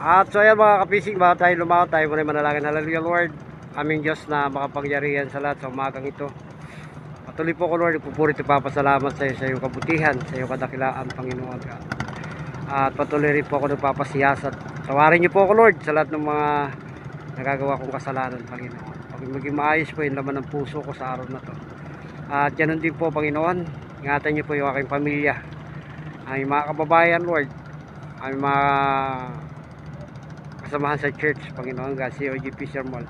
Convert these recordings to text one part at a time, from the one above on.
At so ayan mga kapising, bago tayo lumaot, tayo muna manalangin. Hallelujah Lord, aming Diyos na makapangyarihan sa lahat sa umagang ito. Patuloy po ko Lord, ipupuri at papasalamat sa iyo sa iyong kabutihan, sa iyong kadakilaan Panginoon. At patuloy rin po ako nagpapasiyasat. Tawarin niyo po ako Lord sa lahat ng mga nagagawa kong kasalanan Panginoon. Pag maging maayos po yung laman ng puso ko sa araw na to. At ganun din po Panginoon, ingatan niyo po yung aking pamilya, ang mga kababayan Lord, ang mga kasamahan sa church Panginoon, COG Fisher Mall,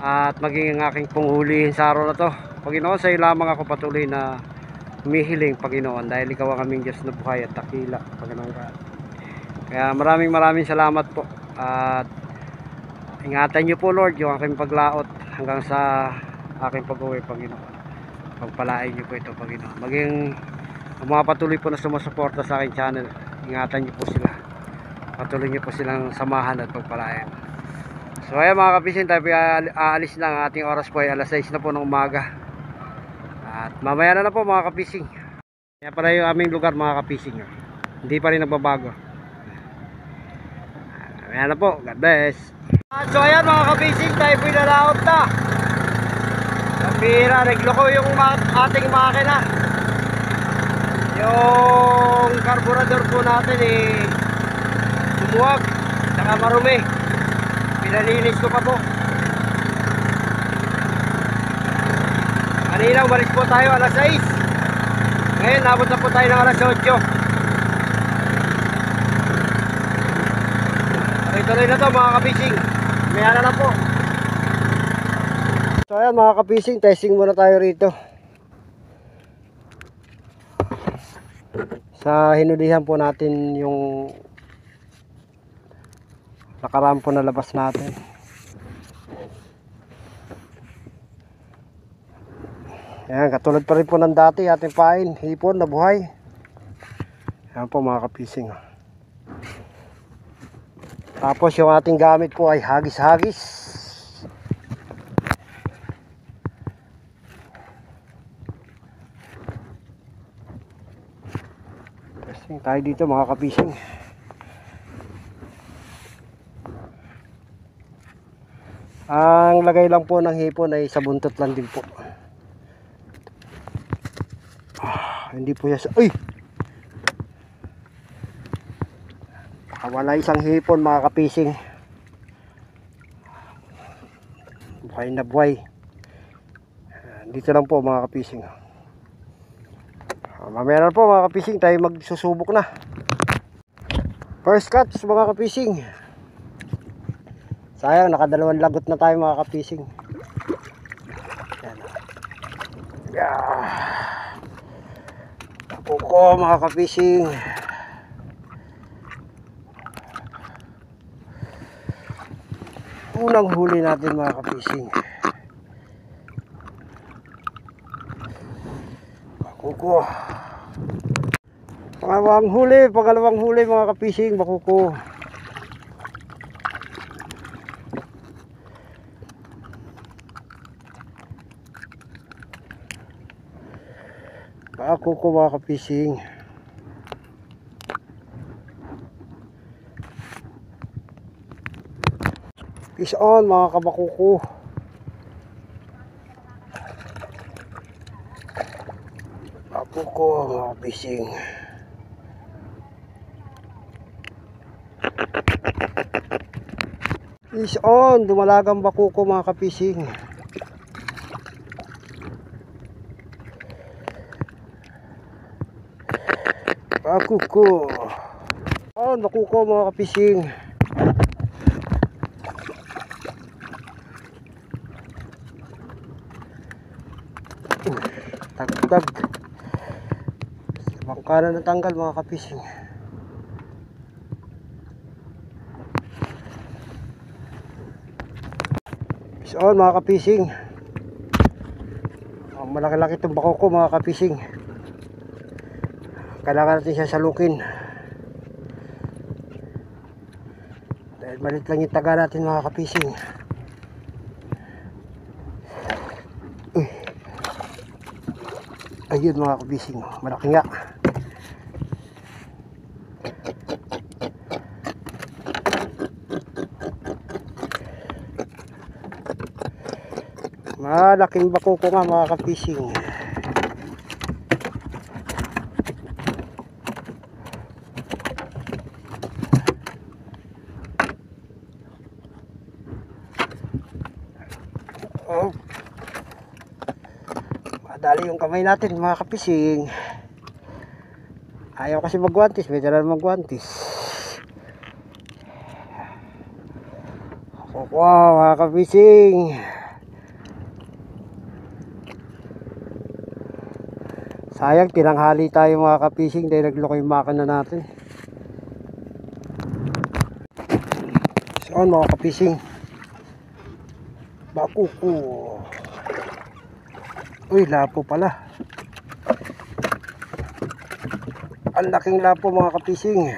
at maging ang aking punghulihin sa araw na to Panginoon. Sa iyo lamang ako patuloy na humihiling Panginoon, dahil ikaw ang aming Diyos na buhay at dakila Panginoon God. Kaya maraming salamat po, at ingatan niyo po Lord yung aking paglaot hanggang sa aking pag-uwi Panginoon. Pagpalain niyo po ito Panginoon, maging ang mga patuloy po na sumusuporta sa aking channel, ingatan niyo po sila, patuloy niyo po silang samahan at pagpalain. So ayan mga kapising, tayo aalis na. Ang ating oras po ay alas 6 na po ng umaga, at mamaya na po mga kapising. Kaya pala yung aming lugar mga kapising, hindi pa rin nagbabago. Mamaya na po, God bless. So ayan mga kapising, tayo po nalaot na. Kapira, nagloko yung ating makina. Yung carburetor po natin bumuwag, saka marumi. Pinalinis ko pa po. Kanina umalis po tayo alas 6. Ngayon nabot na po tayo ng alas 8. Tuloy na to mga kapising, maya na lang po. So ayan mga kapising, testing muna tayo rito sa hinulihan po natin yung nakarampo na labas natin. Ayan, katulad pa rin po ng dati ating pain, hipon na buhay. Ayan po mga kapising. Tapos yung ating gamit po ay hagis-hagis. Testing tayo dito mga kapising. Ang lagay lang po ng hipon ay sa buntot lang din po. Hindi po yan. Uy! Wala isang hipon mga kapising. Buhay na buhay. Dito lang po mga kapising. Mamaya na po mga kapising, tayo magsusubok na. First catch mga kapising. Sayang, nakadalawang lagot na tayo mga kapising. Yan. Ako ko mga kapising. Unang huli natin mga kapising. Ako ko. Pangalawang huli mga kapising, bakuko. Ako ko mga kapising. Peace on mga kabakuko. Ako ko mga kapising. Peace on, dumalagang bakuko mga kapising. Bakuko. Oh, nakuko mga kapising. Tagtag. Bangka na natanggal mga kapising. So mga kapising, malaki-laki itong bako ko mga kapising. Kailangan natin siya salukin dahil malit lang yung taga natin mga kapising. Ayun mga kapising, malaki nga. Malaking bako ko nga mga kapising. Oh, madali yung kamay natin mga kapising. Ayaw kasi magwantis, may dala magwantis. Wow mga kapising, sayang tinanghali tayo mga kapising dahil nagloko yung makina natin. So mga kapising, bakuko. Uy, lapo pala. Ang laking lapo mga kapising.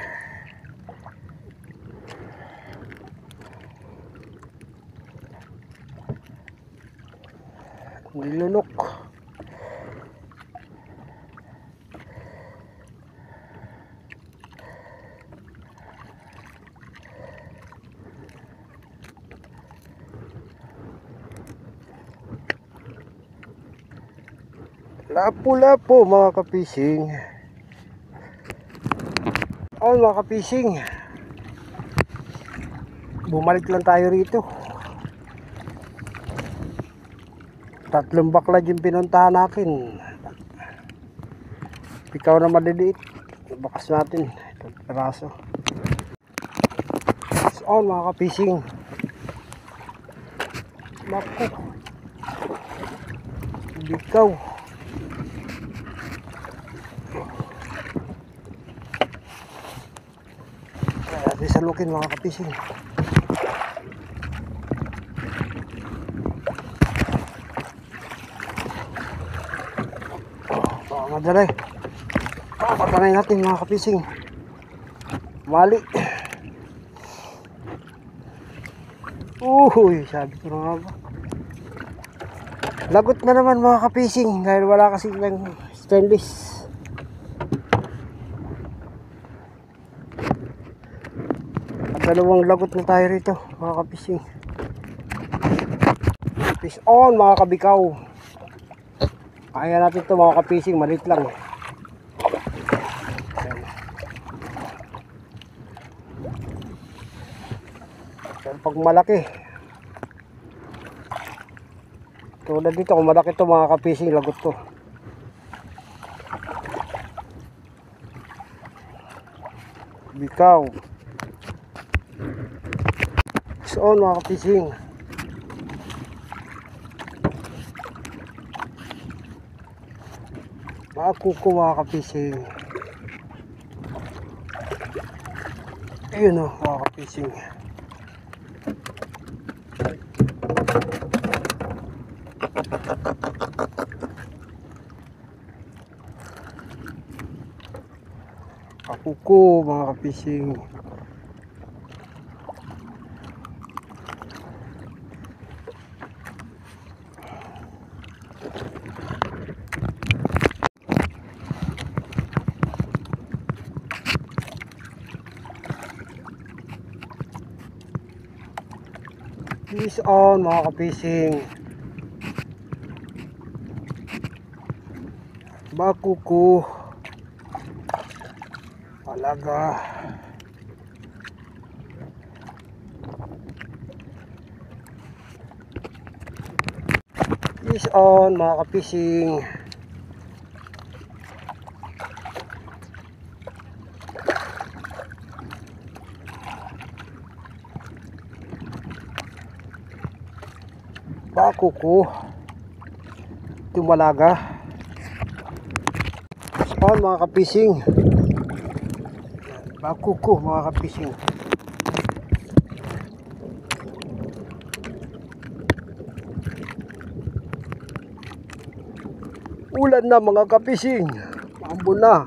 Nilunok. Lapo-lapo mga kapising. Oh mga kapising, bumalik lang tayo rito. Tatlong baklad yung pinuntahan natin. Ikaw na maliliit, bakas natin itong peraso. So mga kapising, naku, bikaw. Kaya salukin mga kapising. Madali. Patanay natin mga kapising. Mali. Uy, sabi ko na nga ba. Lagot na naman mga kapising dahil wala kasi ng stainless. At dalawang lagot na tayo rito mga kapising. Fish on mga kabikaw. Kaya natin ito mga kapising, malit lang. Pero pag malaki, tulad dito, kung malaki ito mga kapising, lagot to. Bikaw. So mga kapising, bakuko mga kapising. Ayun o mga kapising. Bakuko mga kapising. Fish on mga kapising. Bakuko. Alaga. Fish on mga kapising. Bako ko. Tumalaga. Spawn mga kapising. Bako ko mga kapising. Ulan na mga kapising. Maambon na.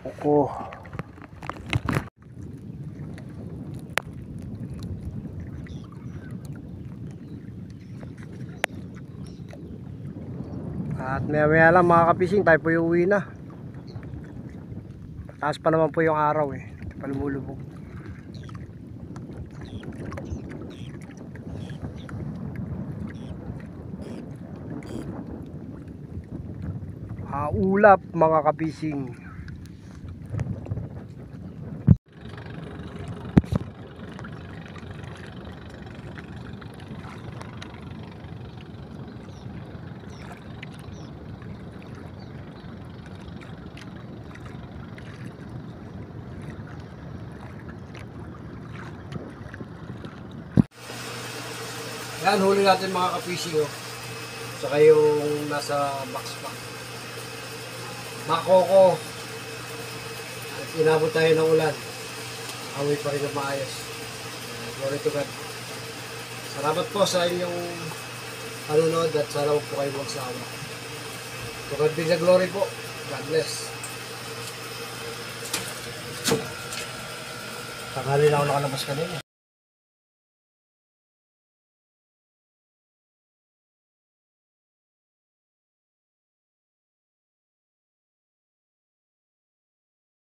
Ako. At maya lang mga kapising, tayo po yung uwi na. Taas pa naman po yung araw eh. Palumulubog. Ulap mga kapising. Yan, huli natin mga kapising oh. Saka yung nasa box pa. Makoko. At inabot tayo ng ulan. Amoy pa rin na maayos. Glory to God. Salamat po sa inyong panunod at sana po kayo magsawa. To God be the glory po. God bless. Tanghali na ako nakalabas kanina.